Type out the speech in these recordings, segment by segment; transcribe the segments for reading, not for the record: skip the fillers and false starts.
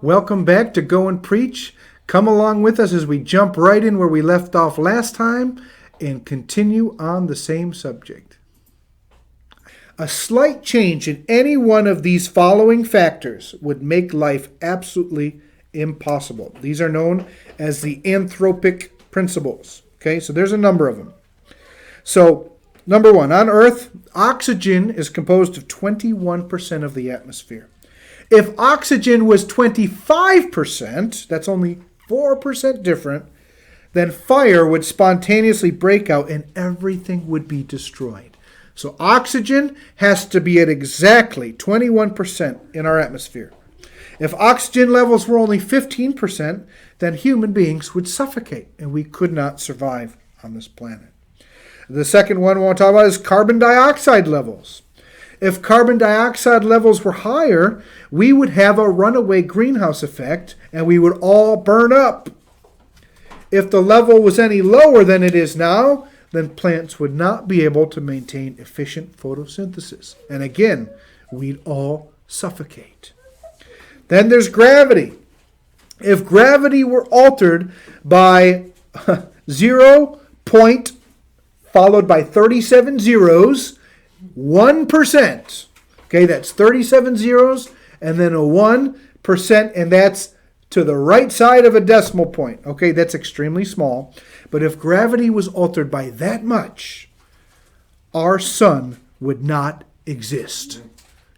Welcome back to Go and Preach. Come along with us as we jump right in where we left off last time and continue on the same subject. A slight change in any one of these following factors would make life absolutely impossible. These are known as the anthropic principles. Okay, so there's a number of them. So, number one, on Earth, oxygen is composed of 21% of the atmosphere. If oxygen was 25%, that's only 4% different, then fire would spontaneously break out and everything would be destroyed. So oxygen has to be at exactly 21% in our atmosphere. If oxygen levels were only 15%, then human beings would suffocate and we could not survive on this planet. The second one we want to talk about is carbon dioxide levels. If carbon dioxide levels were higher, we would have a runaway greenhouse effect and we would all burn up. If the level was any lower than it is now, then plants would not be able to maintain efficient photosynthesis. And again, we'd all suffocate. Then there's gravity. If gravity were altered by 0 point followed by 37 zeros, 1%. Okay, that's 37 zeros and then a 1%, and that's to the right side of a decimal point. Okay, that's extremely small. But if gravity was altered by that much, our sun would not exist,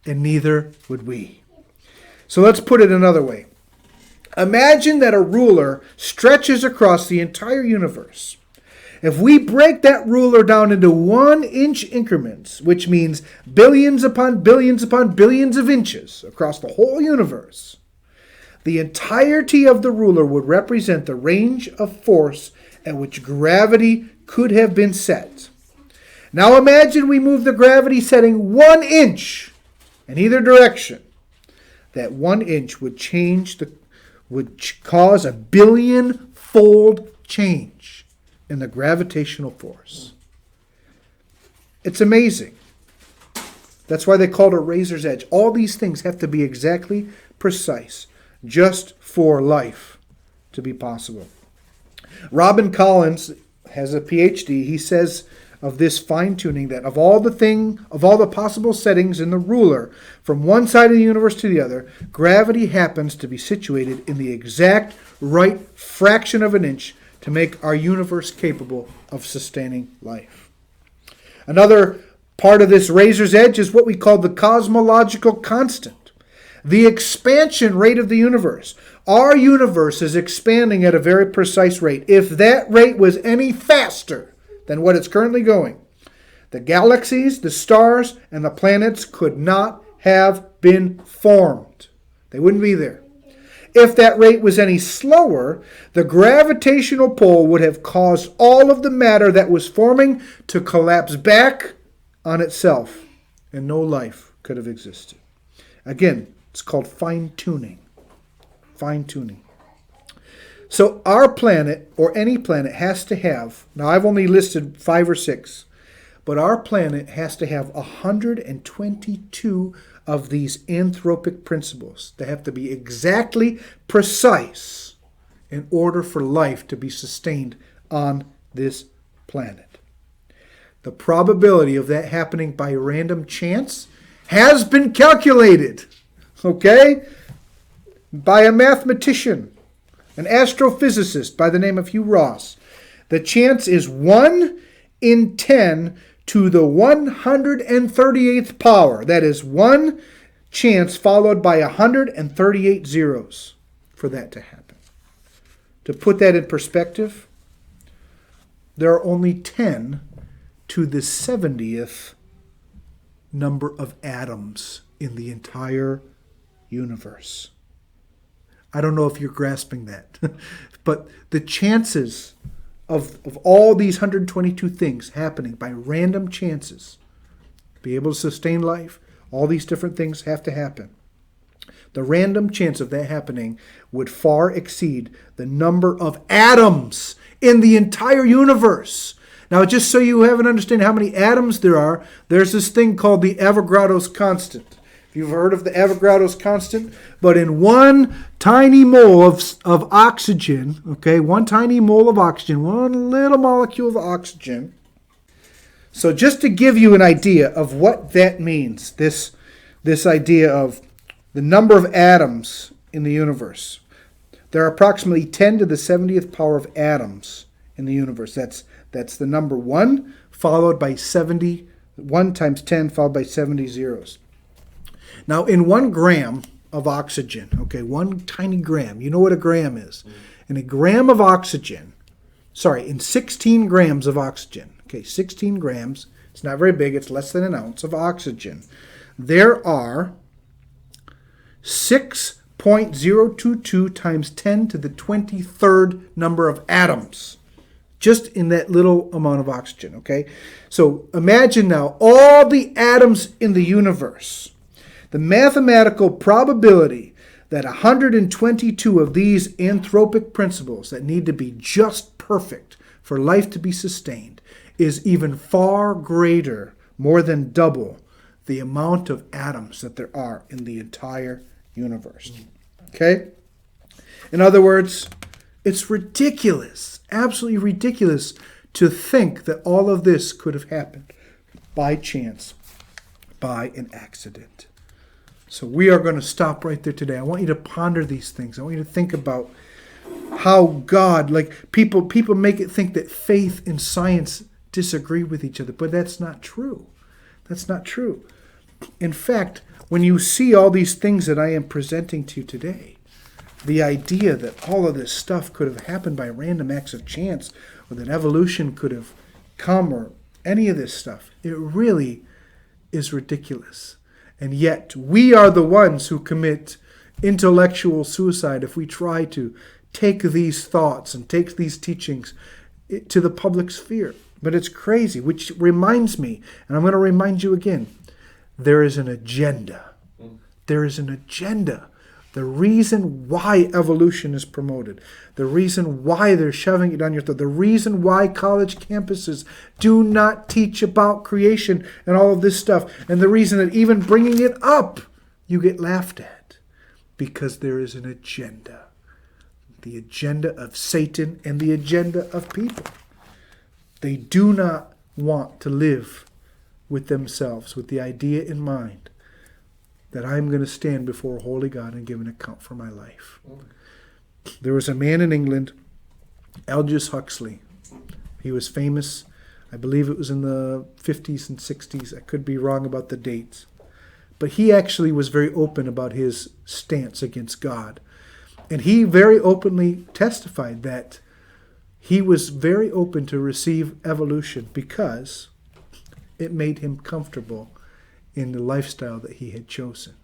and neither would we. So let's put it another way. Imagine that a ruler stretches across the entire universe. If we break that ruler down into 1-inch increments, which means billions upon billions upon billions of inches across the whole universe, the entirety of the ruler would represent the range of force at which gravity could have been set. Now imagine we move the gravity setting 1 inch in either direction. That 1 inch would cause a billion-fold change in the gravitational force. It's amazing. That's why they call it a razor's edge. All these things have to be exactly precise just for life to be possible. Robin Collins has a PhD. He says of this fine-tuning that of all the possible settings in the ruler from one side of the universe to the other, gravity happens to be situated in the exact right fraction of an inch to make our universe capable of sustaining life. Another part of this razor's edge is what we call the cosmological constant, the expansion rate of the universe. Our universe is expanding at a very precise rate. If that rate was any faster than what it's currently going, the galaxies, the stars, and the planets could not have been formed. They wouldn't be there. If that rate was any slower, the gravitational pull would have caused all of the matter that was forming to collapse back on itself, and no life could have existed. Again, it's called fine-tuning. Fine-tuning. So our planet, or any planet, has to have, now I've only listed 5 or 6, but our planet has to have 122 of these anthropic principles. They have to be exactly precise in order for life to be sustained on this planet. The probability of that happening by random chance has been calculated, okay, by a mathematician, an astrophysicist by the name of Hugh Ross. The chance is 1 in 10 to the 138th power. That is 1 chance followed by 138 zeros for that to happen. To put that in perspective, there are only 10 to the 70th number of atoms in the entire universe. I don't know if you're grasping that, but the chances of all these 122 things happening by random chances, be able to sustain life, all these different things have to happen. The random chance of that happening would far exceed the number of atoms in the entire universe. Now, just so you have an understanding how many atoms there are, there's this thing called the Avogadro's constant. You've heard of the Avogadro's constant, but in one tiny mole of oxygen, okay, one tiny mole of oxygen, one little molecule of oxygen. So just to give you an idea of what that means, this idea of the number of atoms in the universe. There are approximately 10 to the 70th power of atoms in the universe. That's the number 1, followed by 70, 1 times 10, followed by 70 zeros. Now, in 1 gram of oxygen, okay, 1 tiny gram, you know what a gram is. In a gram of oxygen, in 16 grams of oxygen, okay, 16 grams, it's not very big, it's less than an ounce of oxygen. There are 6.022 times 10 to the 23rd number of atoms, just in that little amount of oxygen, okay? So imagine now all the atoms in the universe. The mathematical probability that 122 of these anthropic principles that need to be just perfect for life to be sustained is even far greater, more than double, the amount of atoms that there are in the entire universe. Okay? In other words, it's ridiculous, absolutely ridiculous to think that all of this could have happened by chance, by an accident. So we are going to stop right there today. I want you to ponder these things. I want you to think about how God, like people make it think that faith and science disagree with each other, but that's not true. That's not true. In fact, when you see all these things that I am presenting to you today, the idea that all of this stuff could have happened by random acts of chance, or that evolution could have come, or any of this stuff, it really is ridiculous. And yet, we are the ones who commit intellectual suicide if we try to take these thoughts and take these teachings to the public sphere. But it's crazy, which reminds me, and I'm going to remind you again, there is an agenda. There is an agenda. The reason why evolution is promoted, the reason why they're shoving it down your throat, the reason why college campuses do not teach about creation and all of this stuff, and the reason that even bringing it up, you get laughed at, because there is an agenda. The agenda of Satan and the agenda of people. They do not want to live with themselves, with the idea in mind that I'm going to stand before a holy God and give an account for my life. There was a man in England, Aldous Huxley. He was famous. I believe it was in the 50s and 60s. I could be wrong about the dates. But he actually was very open about his stance against God. And he very openly testified that he was very open to receive evolution because it made him comfortable in the lifestyle that he had chosen.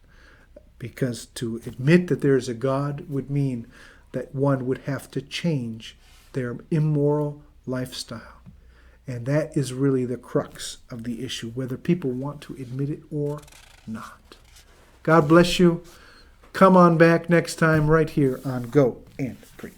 Because to admit that there is a God would mean that one would have to change their immoral lifestyle. And that is really the crux of the issue, whether people want to admit it or not. God bless you. Come on back next time right here on Go and Preach.